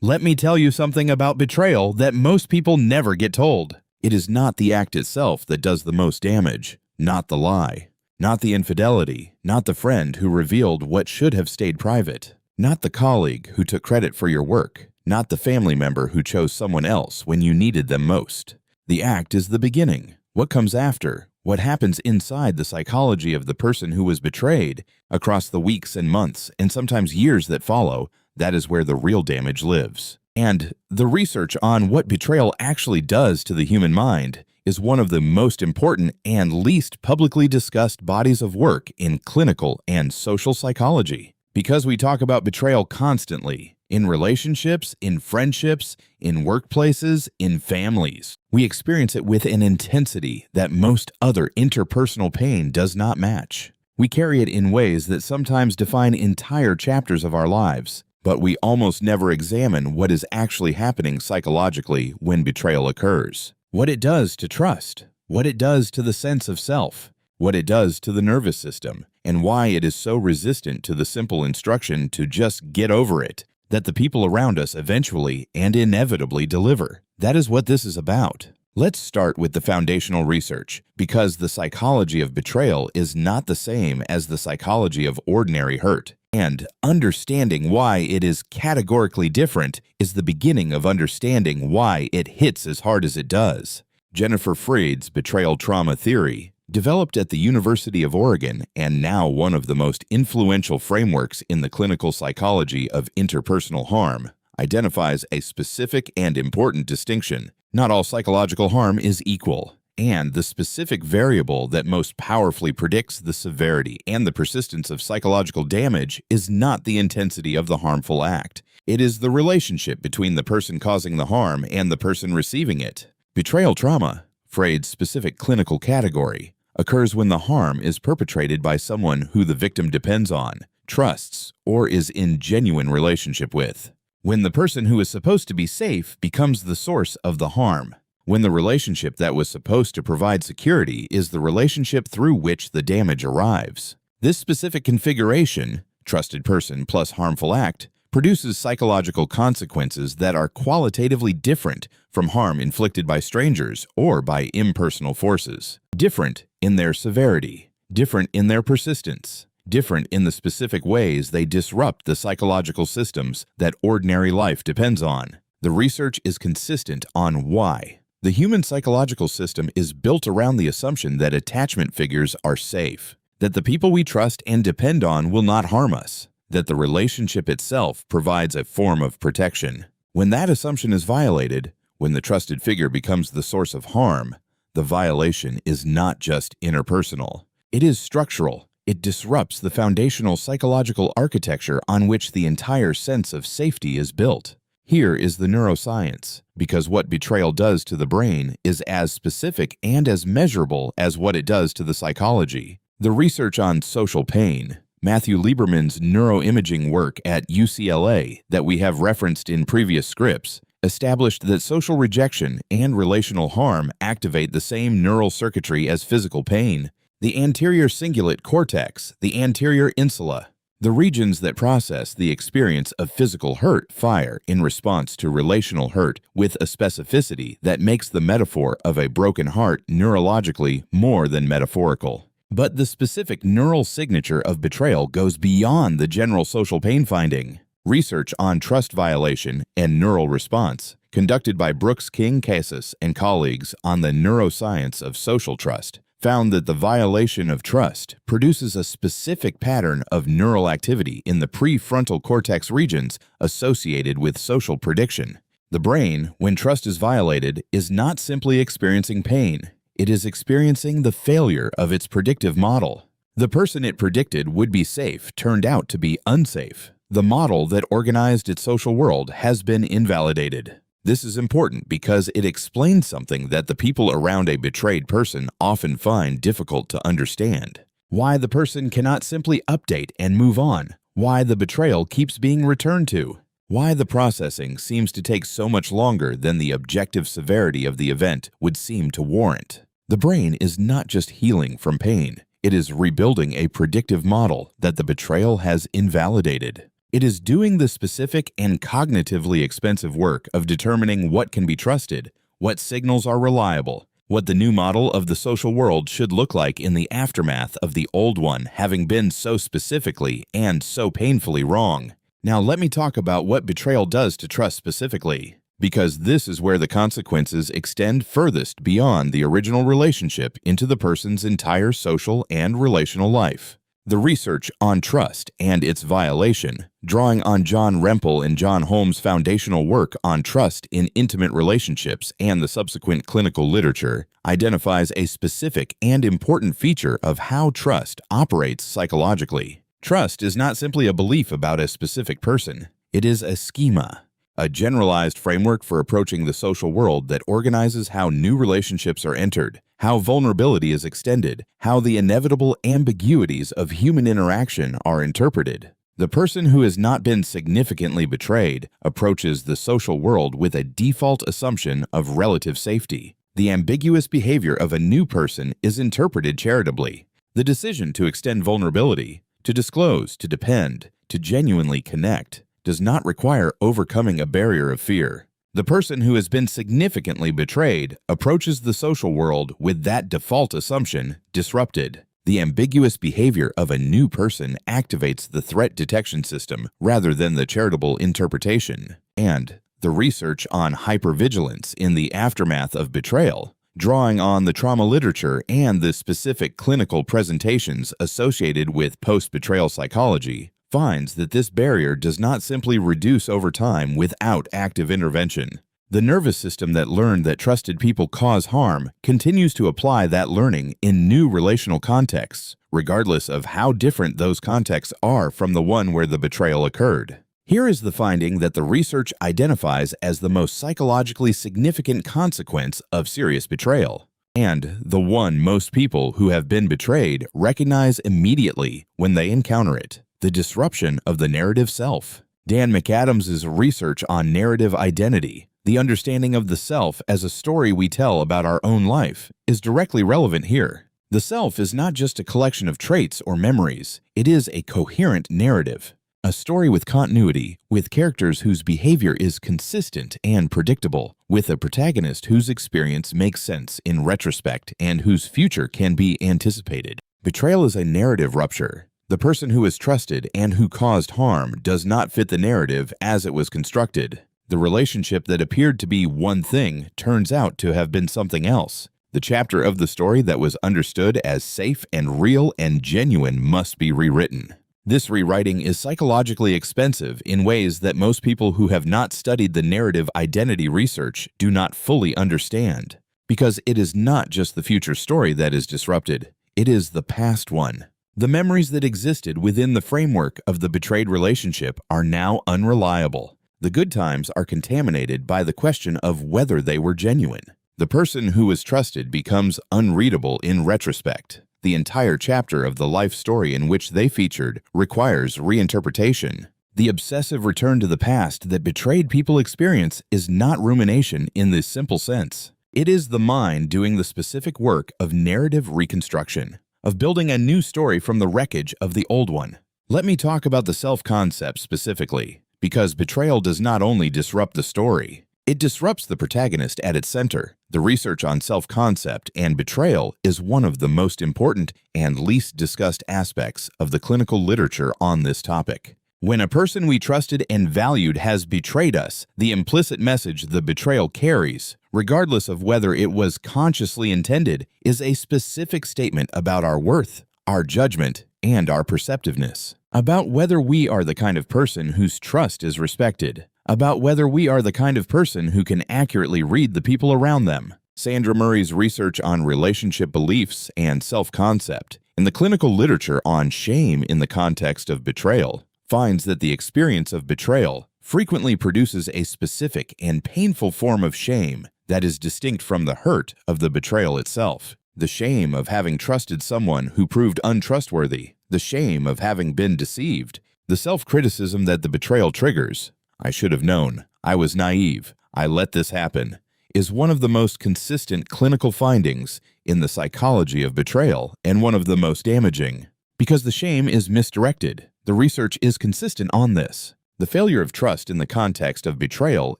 Let me tell you something about betrayal that most people never get told. It is not the act itself that does the most damage, not the lie, not the infidelity, not the friend who revealed what should have stayed private, not the colleague who took credit for your work, not the family member who chose someone else when you needed them most. The act is the beginning. What comes after, what happens inside the psychology of the person who was betrayed, across the weeks and months and sometimes years that follow, that is where the real damage lives. And the research on what betrayal actually does to the human mind is one of the most important and least publicly discussed bodies of work in clinical and social psychology. Because we talk about betrayal constantly, in relationships, in friendships, in workplaces, in families, we experience it with an intensity that most other interpersonal pain does not match. We carry it in ways that sometimes define entire chapters of our lives, but we almost never examine what is actually happening psychologically when betrayal occurs. What it does to trust, what it does to the sense of self, what it does to the nervous system, and why it is so resistant to the simple instruction to just get over it, that the people around us eventually and inevitably deliver. That is what this is about. Let's start with the foundational research, because the psychology of betrayal is not the same as the psychology of ordinary hurt. And understanding why it is categorically different is the beginning of understanding why it hits as hard as it does. Jennifer Freed's betrayal trauma theory, developed at the University of Oregon and now one of the most influential frameworks in the clinical psychology of interpersonal harm, identifies a specific and important distinction. Not all psychological harm is equal, and the specific variable that most powerfully predicts the severity and the persistence of psychological damage is not the intensity of the harmful act. It is the relationship between the person causing the harm and the person receiving it. Betrayal trauma, Freud's specific clinical category, occurs when the harm is perpetrated by someone who the victim depends on, trusts, or is in genuine relationship with. When the person who is supposed to be safe becomes the source of the harm. When the relationship that was supposed to provide security is the relationship through which the damage arrives. This specific configuration, trusted person plus harmful act, produces psychological consequences that are qualitatively different from harm inflicted by strangers or by impersonal forces. Different in their severity, different in their persistence, different in the specific ways they disrupt the psychological systems that ordinary life depends on. The research is consistent on why. The human psychological system is built around the assumption that attachment figures are safe, that the people we trust and depend on will not harm us, that the relationship itself provides a form of protection. When that assumption is violated, when the trusted figure becomes the source of harm, the violation is not just interpersonal. It is structural. It disrupts the foundational psychological architecture on which the entire sense of safety is built. Here is the neuroscience, because what betrayal does to the brain is as specific and as measurable as what it does to the psychology. The research on social pain, Matthew Lieberman's neuroimaging work at UCLA that we have referenced in previous scripts, established that social rejection and relational harm activate the same neural circuitry as physical pain. The anterior cingulate cortex, the anterior insula, the regions that process the experience of physical hurt fire in response to relational hurt with a specificity that makes the metaphor of a broken heart neurologically more than metaphorical. But the specific neural signature of betrayal goes beyond the general social pain finding. Research on trust violation and neural response, conducted by Brooks King Casas and colleagues on the neuroscience of social trust, found that the violation of trust produces a specific pattern of neural activity in the prefrontal cortex regions associated with social prediction. The brain, when trust is violated, is not simply experiencing pain. It is experiencing the failure of its predictive model. The person it predicted would be safe turned out to be unsafe. The model that organized its social world has been invalidated. This is important because it explains something that the people around a betrayed person often find difficult to understand. Why the person cannot simply update and move on. Why the betrayal keeps being returned to. Why the processing seems to take so much longer than the objective severity of the event would seem to warrant. The brain is not just healing from pain. It is rebuilding a predictive model that the betrayal has invalidated. It is doing the specific and cognitively expensive work of determining what can be trusted, what signals are reliable, what the new model of the social world should look like in the aftermath of the old one having been so specifically and so painfully wrong. Now let me talk about what betrayal does to trust specifically, because this is where the consequences extend furthest beyond the original relationship into the person's entire social and relational life. The research on trust and its violation, drawing on John Rempel and John Holmes' foundational work on trust in intimate relationships and the subsequent clinical literature, identifies a specific and important feature of how trust operates psychologically. Trust is not simply a belief about a specific person. It is a schema, a generalized framework for approaching the social world that organizes how new relationships are entered, how vulnerability is extended, how the inevitable ambiguities of human interaction are interpreted. The person who has not been significantly betrayed approaches the social world with a default assumption of relative safety. The ambiguous behavior of a new person is interpreted charitably. The decision to extend vulnerability, to disclose, to depend, to genuinely connect, does not require overcoming a barrier of fear. The person who has been significantly betrayed approaches the social world with that default assumption disrupted. The ambiguous behavior of a new person activates the threat detection system rather than the charitable interpretation. And the research on hypervigilance in the aftermath of betrayal, drawing on the trauma literature and the specific clinical presentations associated with post-betrayal psychology, finds that this barrier does not simply reduce over time without active intervention. The nervous system that learned that trusted people cause harm continues to apply that learning in new relational contexts, regardless of how different those contexts are from the one where the betrayal occurred. Here is the finding that the research identifies as the most psychologically significant consequence of serious betrayal, and the one most people who have been betrayed recognize immediately when they encounter it: the disruption of the narrative self. Dan McAdams' research on narrative identity, the understanding of the self as a story we tell about our own life, is directly relevant here. The self is not just a collection of traits or memories, it is a coherent narrative. A story with continuity, with characters whose behavior is consistent and predictable, with a protagonist whose experience makes sense in retrospect and whose future can be anticipated. Betrayal is a narrative rupture. The person who is trusted and who caused harm does not fit the narrative as it was constructed. The relationship that appeared to be one thing turns out to have been something else. The chapter of the story that was understood as safe and real and genuine must be rewritten. This rewriting is psychologically expensive in ways that most people who have not studied the narrative identity research do not fully understand. Because it is not just the future story that is disrupted, it is the past one. The memories that existed within the framework of the betrayed relationship are now unreliable. The good times are contaminated by the question of whether they were genuine. The person who was trusted becomes unreadable in retrospect. The entire chapter of the life story in which they featured requires reinterpretation. The obsessive return to the past that betrayed people experience is not rumination in this simple sense. It is the mind doing the specific work of narrative reconstruction, of building a new story from the wreckage of the old one. Let me talk about the self-concept specifically, because betrayal does not only disrupt the story, it disrupts the protagonist at its center. The research on self-concept and betrayal is one of the most important and least discussed aspects of the clinical literature on this topic. When a person we trusted and valued has betrayed us, the implicit message the betrayal carries, regardless of whether it was consciously intended, is a specific statement about our worth, our judgment, and our perceptiveness, about whether we are the kind of person whose trust is respected, about whether we are the kind of person who can accurately read the people around them. Sandra Murray's research on relationship beliefs and self-concept, and the clinical literature on shame in the context of betrayal, finds that the experience of betrayal frequently produces a specific and painful form of shame that is distinct from the hurt of the betrayal itself. The shame of having trusted someone who proved untrustworthy, the shame of having been deceived, the self-criticism that the betrayal triggers. I should have known. I was naive. I let this happen, is one of the most consistent clinical findings in the psychology of betrayal and one of the most damaging. Because the shame is misdirected. The research is consistent on this. The failure of trust in the context of betrayal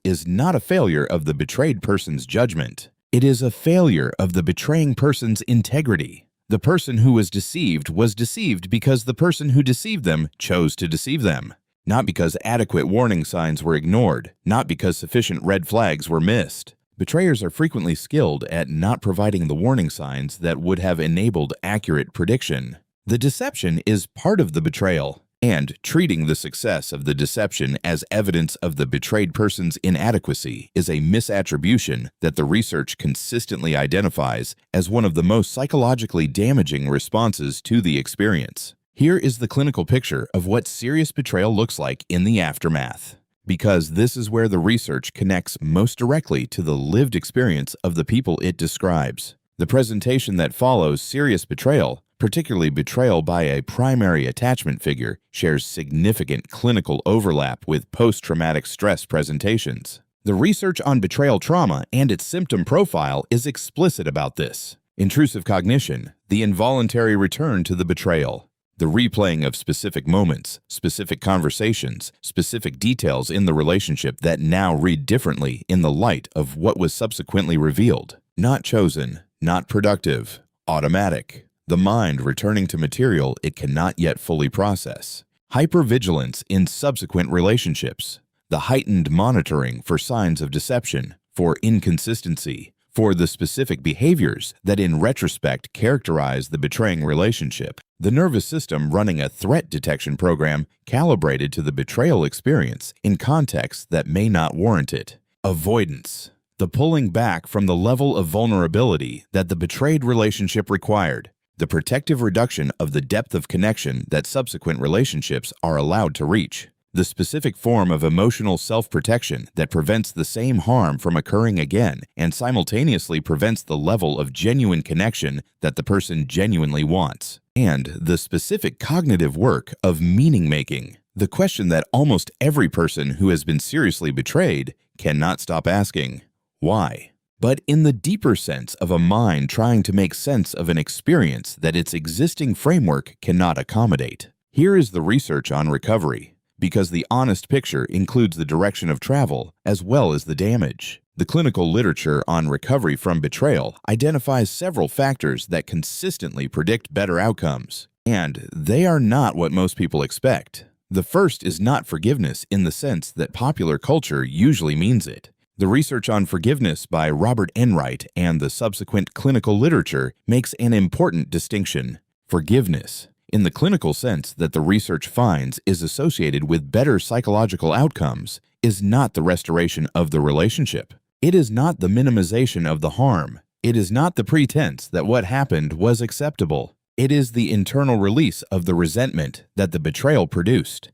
is not a failure of the betrayed person's judgment. It is a failure of the betraying person's integrity. The person who was deceived because the person who deceived them chose to deceive them. Not because adequate warning signs were ignored, not because sufficient red flags were missed. Betrayers are frequently skilled at not providing the warning signs that would have enabled accurate prediction. The deception is part of the betrayal, and treating the success of the deception as evidence of the betrayed person's inadequacy is a misattribution that the research consistently identifies as one of the most psychologically damaging responses to the experience. Here is the clinical picture of what serious betrayal looks like in the aftermath, because this is where the research connects most directly to the lived experience of the people it describes. The presentation that follows serious betrayal, particularly betrayal by a primary attachment figure, shares significant clinical overlap with post-traumatic stress presentations. The research on betrayal trauma and its symptom profile is explicit about this. Intrusive cognition, the involuntary return to the betrayal, the replaying of specific moments, specific conversations, specific details in the relationship that now read differently in the light of what was subsequently revealed. Not chosen, not productive, automatic. The mind returning to material it cannot yet fully process. Hypervigilance in subsequent relationships. The heightened monitoring for signs of deception, for inconsistency, for the specific behaviors that in retrospect characterize the betraying relationship. The nervous system running a threat detection program calibrated to the betrayal experience in contexts that may not warrant it. Avoidance. The pulling back from the level of vulnerability that the betrayed relationship required. The protective reduction of the depth of connection that subsequent relationships are allowed to reach. The specific form of emotional self-protection that prevents the same harm from occurring again and simultaneously prevents the level of genuine connection that the person genuinely wants. And the specific cognitive work of meaning-making, the question that almost every person who has been seriously betrayed cannot stop asking. Why? But in the deeper sense of a mind trying to make sense of an experience that its existing framework cannot accommodate. Here is the research on recovery, because the honest picture includes the direction of travel as well as the damage. The clinical literature on recovery from betrayal identifies several factors that consistently predict better outcomes, and they are not what most people expect. The first is not forgiveness in the sense that popular culture usually means it. The research on forgiveness by Robert Enright and the subsequent clinical literature makes an important distinction. Forgiveness, in the clinical sense that the research finds is associated with better psychological outcomes, is not the restoration of the relationship. It is not the minimization of the harm. It is not the pretense that what happened was acceptable. It is the internal release of the resentment that the betrayal produced.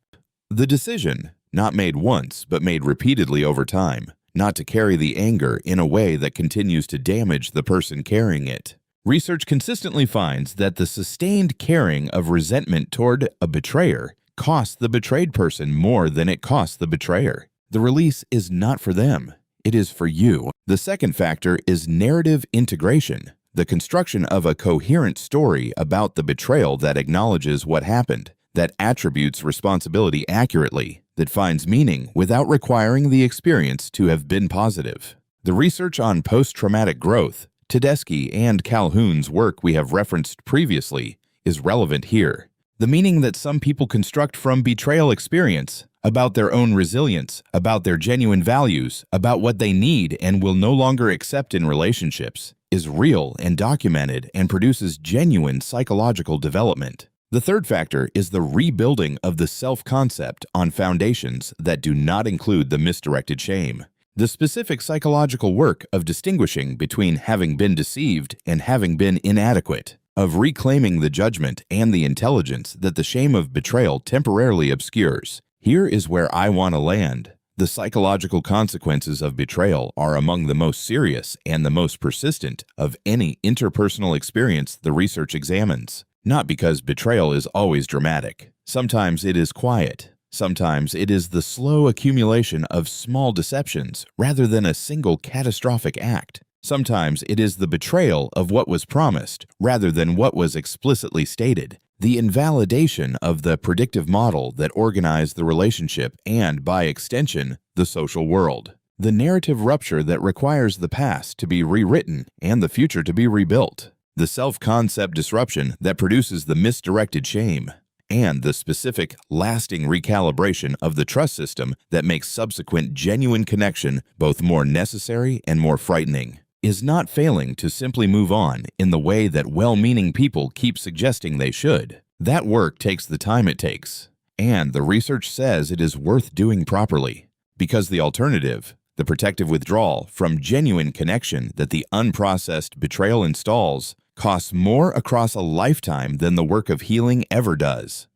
The decision, not made once but made repeatedly over time, not to carry the anger in a way that continues to damage the person carrying it. Research consistently finds that the sustained carrying of resentment toward a betrayer costs the betrayed person more than it costs the betrayer. The release is not for them. It is for you. The second factor is narrative integration, the construction of a coherent story about the betrayal that acknowledges what happened, that attributes responsibility accurately, that finds meaning without requiring the experience to have been positive. The research on post-traumatic growth, Tedeschi and Calhoun's work we have referenced previously, is relevant here. The meaning that some people construct from betrayal experience, about their own resilience, about their genuine values, about what they need and will no longer accept in relationships, is real and documented and produces genuine psychological development. The third factor is the rebuilding of the self-concept on foundations that do not include the misdirected shame. The specific psychological work of distinguishing between having been deceived and having been inadequate, of reclaiming the judgment and the intelligence that the shame of betrayal temporarily obscures. Here is where I want to land. The psychological consequences of betrayal are among the most serious and the most persistent of any interpersonal experience the research examines. Not because betrayal is always dramatic. Sometimes it is quiet. Sometimes it is the slow accumulation of small deceptions rather than a single catastrophic act. Sometimes it is the betrayal of what was promised rather than what was explicitly stated. the invalidation of the predictive model that organized the relationship and, by extension, the social world. The narrative rupture that requires the past to be rewritten and the future to be rebuilt. The self-concept disruption that produces the misdirected shame. And the specific, lasting recalibration of the trust system that makes subsequent genuine connection both more necessary and more frightening. Is not failing to simply move on in the way that well-meaning people keep suggesting they should. That work takes the time it takes, and the research says it is worth doing properly, because the alternative, the protective withdrawal from genuine connection that the unprocessed betrayal installs, costs more across a lifetime than the work of healing ever does.